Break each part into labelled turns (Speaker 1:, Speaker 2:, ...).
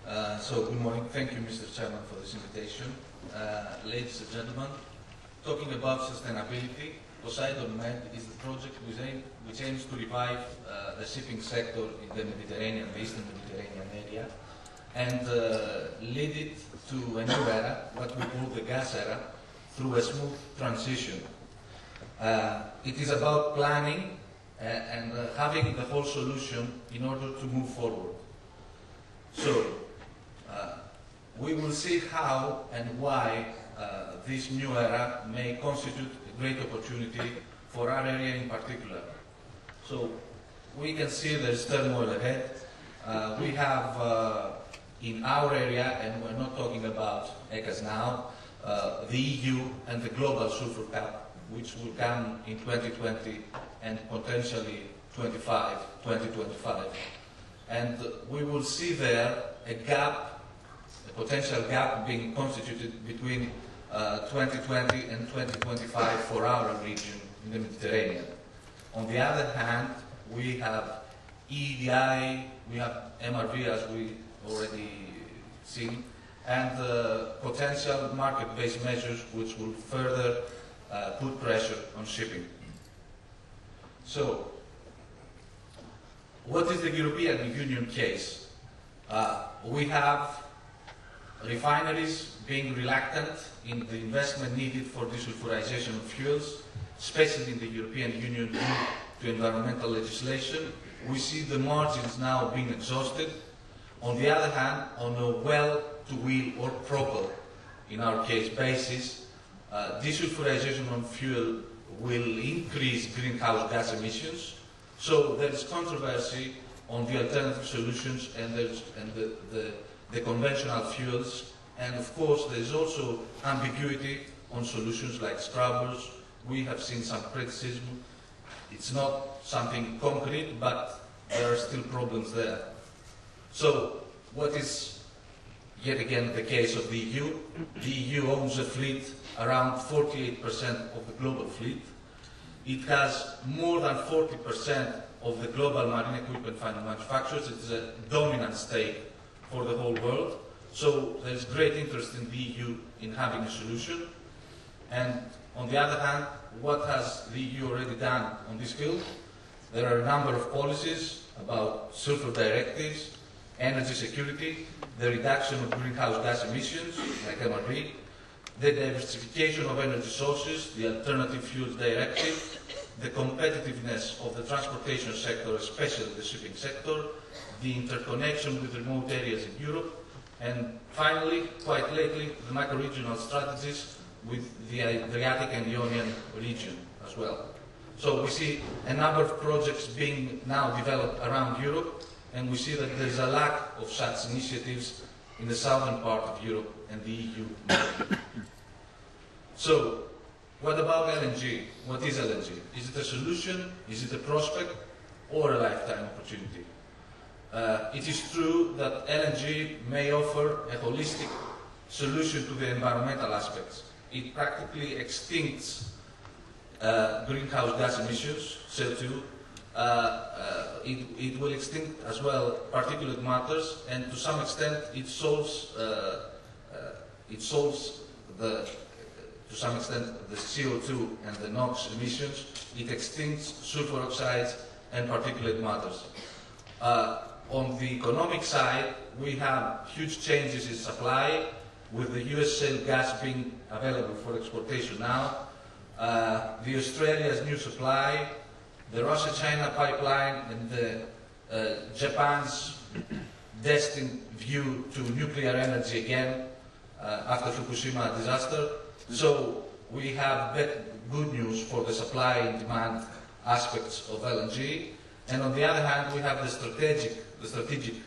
Speaker 1: Good morning. Thank you, Mr. Chairman, for this invitation. Ladies and gentlemen, talking about sustainability, POSEIDON MED is the project which aims to revive the shipping sector in the Mediterranean, the Eastern Mediterranean area, and lead it to a new era, what we call the gas era, through a smooth transition. It is about planning and having the whole solution in order to move forward. We will see how and why this new era may constitute a great opportunity for our area in particular. So we can see there's turmoil ahead. We have in our area, and we're not talking about ECAs now, the EU and the global sulfur cap, which will come in 2020 and potentially 2025. And we will see there a gap, a potential gap being constituted between 2020 and 2025 for our region in the Mediterranean. On the other hand, we have EEDI, we have MRV as we already seen, and potential market-based measures which will further put pressure on shipping. So, what is the European Union case? We have refineries being reluctant in the investment needed for desulfurization of fuels, especially in the European Union due to environmental legislation. We see the margins now being exhausted. On the other hand, on a well-to-wheel or proper, in our case, basis, desulfurization of fuel will increase greenhouse gas emissions. So there is controversy on the alternative solutions and the conventional fuels. And of course, there is also ambiguity on solutions like scrubbers. We have seen some criticism. It's not something concrete, but there are still problems there. So, what is yet again the case of the EU? The EU owns a fleet around 48% of the global fleet. It has more than 40% of the global marine equipment manufacturers. It is a dominant stake for the whole world. So there is great interest in the EU in having a solution. And on the other hand, what has the EU already done on this field? There are a number of policies about sulfur directives, energy security, the reduction of greenhouse gas emissions, like MRV, the diversification of energy sources, the Alternative Fuels Directive, the competitiveness of the transportation sector, especially the shipping sector, the interconnection with remote areas in Europe, and finally, quite lately, the macro-regional strategies with the Adriatic and Ionian region as well. So we see a number of projects being now developed around Europe, and we see that there is a lack of such initiatives in the southern part of Europe and the EU. So, what about LNG? What is LNG? Is it a solution? Is it a prospect? Or a lifetime opportunity? It is true that LNG may offer a holistic solution to the environmental aspects. It practically extincts greenhouse gas emissions, CO2. It will extinct as well particulate matters, and to some extent it solves to some extent the CO2 and the NOx emissions. It extincts sulfur oxides and particulate matters. On the economic side, we have huge changes in supply, with the US shale gas being available for exportation now, the Australia's new supply, the Russia-China pipeline, and the Japan's destined view to nuclear energy again after Fukushima disaster. So we have good news for the supply and demand aspects of LNG. And on the other hand, we have the strategic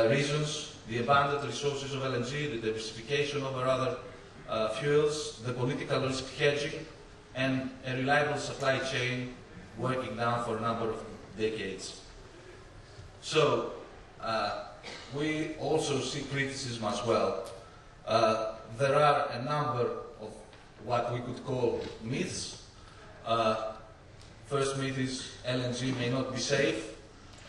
Speaker 1: reasons, the abundant resources of LNG, the diversification of our other fuels, the political risk hedging, and a reliable supply chain working now for a number of decades. So, we also see criticism as well. There are a number of what we could call myths. First myth is LNG may not be safe.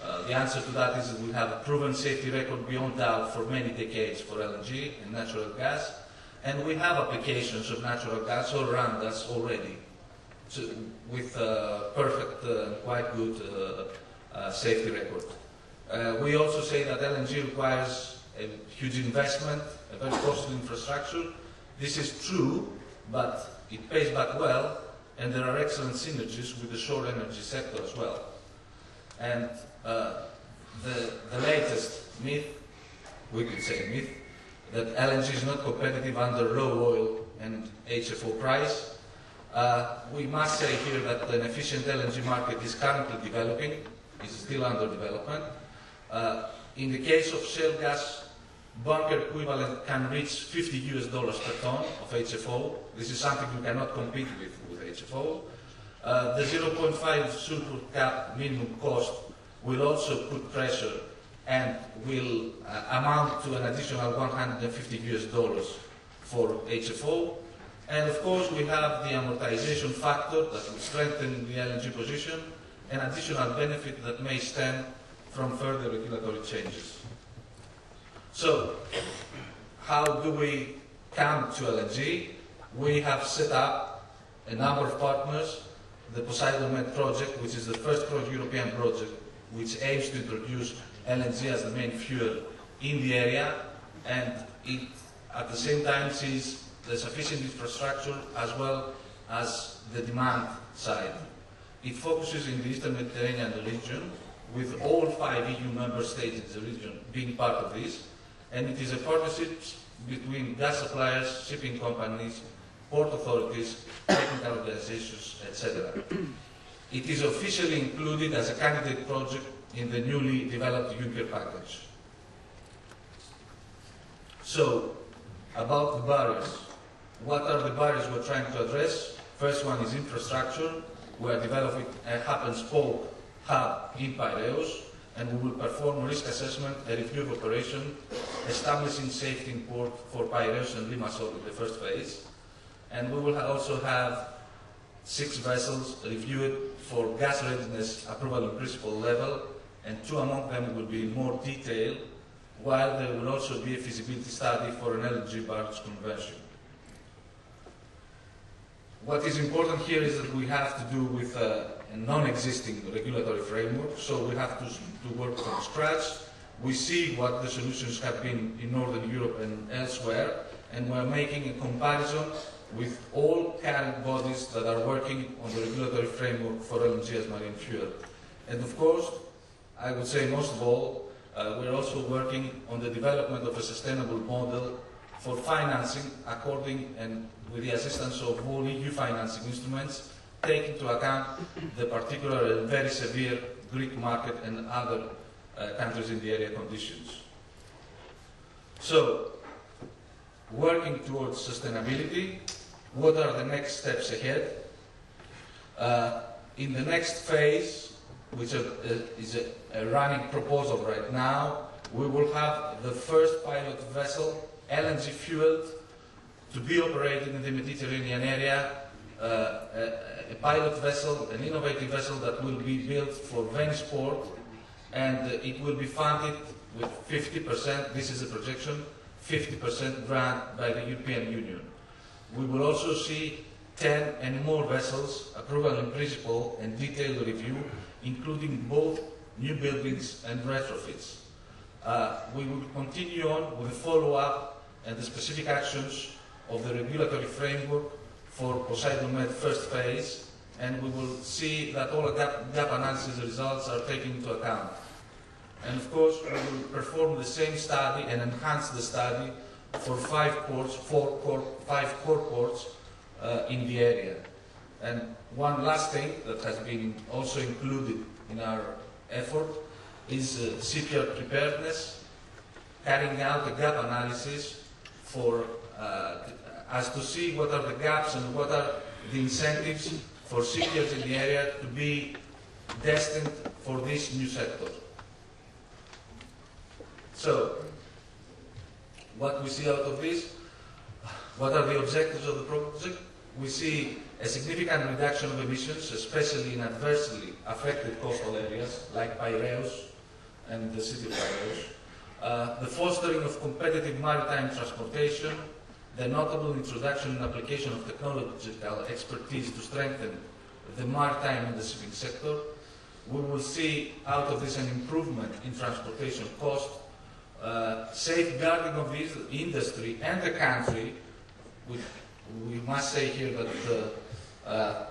Speaker 1: The answer to that is that we have a proven safety record beyond doubt for many decades for LNG and natural gas, and we have applications of natural gas all around us already, with perfect, quite good safety record. We also say that LNG requires a huge investment, a very costly infrastructure. This is true, but it pays back well, and there are excellent synergies with the shore energy sector as well. And the latest myth, we could say myth, that LNG is not competitive under low oil and HFO price. We must say here that an efficient LNG market is currently developing, is still under development. In the case of shale gas, bunker equivalent can reach $50 per ton of HFO. This is something you cannot compete with HFO. The 0.5 sulfur cap minimum cost will also put pressure and will amount to an additional $150 for HFO. And of course we have the amortization factor that will strengthen the LNG position, an additional benefit that may stem from further regulatory changes. So, how do we come to LNG? We have set up a number of partners, the POSEIDON MED project, which is the first European project which aims to introduce LNG as the main fuel in the area, and it at the same time sees the sufficient infrastructure as well as the demand side. It focuses in the Eastern Mediterranean region, with all 5 EU member states in the region being part of this, and it is a partnership between gas suppliers, shipping companies, port authorities, technical organizations, etc. It is officially included as a candidate project in the newly developed Juncker package. So, about the barriers. What are the barriers we're trying to address? First one is infrastructure. We are developing a hub-and-spoke hub in Piraeus, and we will perform risk assessment, a review of operation, establishing safety in port for Piraeus and Limassol in the first phase. And we will also have 6 vessels reviewed for gas readiness approval in principle level, and 2 among them will be in more detail, while there will also be a feasibility study for an LNG barge conversion. What is important here is that we have to do with a non-existing regulatory framework, so we have to work from scratch. We see what the solutions have been in Northern Europe and elsewhere, and we're making a comparison with all current bodies that are working on the regulatory framework for LNG as marine fuel. And of course, I would say most of all, we're also working on the development of a sustainable model for financing according and with the assistance of all EU financing instruments, taking into account the particular and very severe Greek market and other countries in the area conditions. So, working towards sustainability, what are the next steps ahead? In the next phase, which is a running proposal right now, we will have the first pilot vessel, LNG fueled, to be operated in the Mediterranean area, a pilot vessel, an innovative vessel that will be built for Venice port, and it will be funded with 50%, this is a projection, 50% grant by the European Union. We will also see 10 and more vessels, approval in principle and detailed review, including both new buildings and retrofits. We will continue on with the follow-up and the specific actions of the regulatory framework for POSEIDON MED first phase, and we will see that all gap analysis results are taken into account. And of course, we will perform the same study and enhance the study for 5 core ports in the area. And one last thing that has been also included in our effort is CPR preparedness, carrying out a gap analysis for as to see what are the gaps and what are the incentives for CPRs in the area to be destined for this new sector. So, what we see out of this, what are the objectives of the project? we see a significant reduction of emissions, especially in adversely affected coastal areas like Piraeus and the city of Piraeus. The fostering of competitive maritime transportation, the notable introduction and application of technological expertise to strengthen the maritime and the shipping sector. We will see out of this an improvement in transportation cost, safeguarding of the industry and the country. We must say here that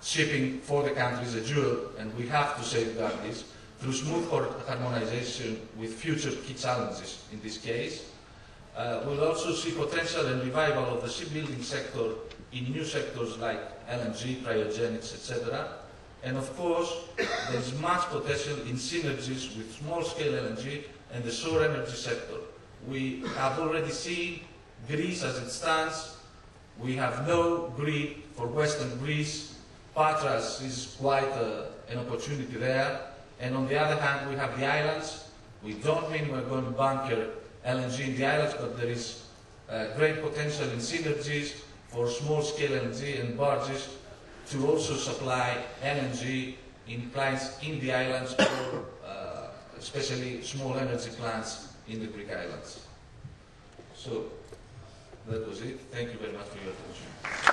Speaker 1: shipping for the country is a jewel, and we have to safeguard this through smooth harmonization with future key challenges in this case. We'll also see potential and revival of the shipbuilding sector in new sectors like LNG, cryogenics, etc. And of course, there is much potential in synergies with small-scale LNG and the shore energy sector. We have already seen Greece as it stands. We have no grid for Western Greece. Patras is quite an opportunity there. And on the other hand, we have the islands. We don't mean we're going to bunker LNG in the islands, but there is great potential in synergies for small-scale LNG and barges to also supply LNG in plants in the islands, or especially small energy plants in the Greek islands. So that was it. Thank you very much for your attention.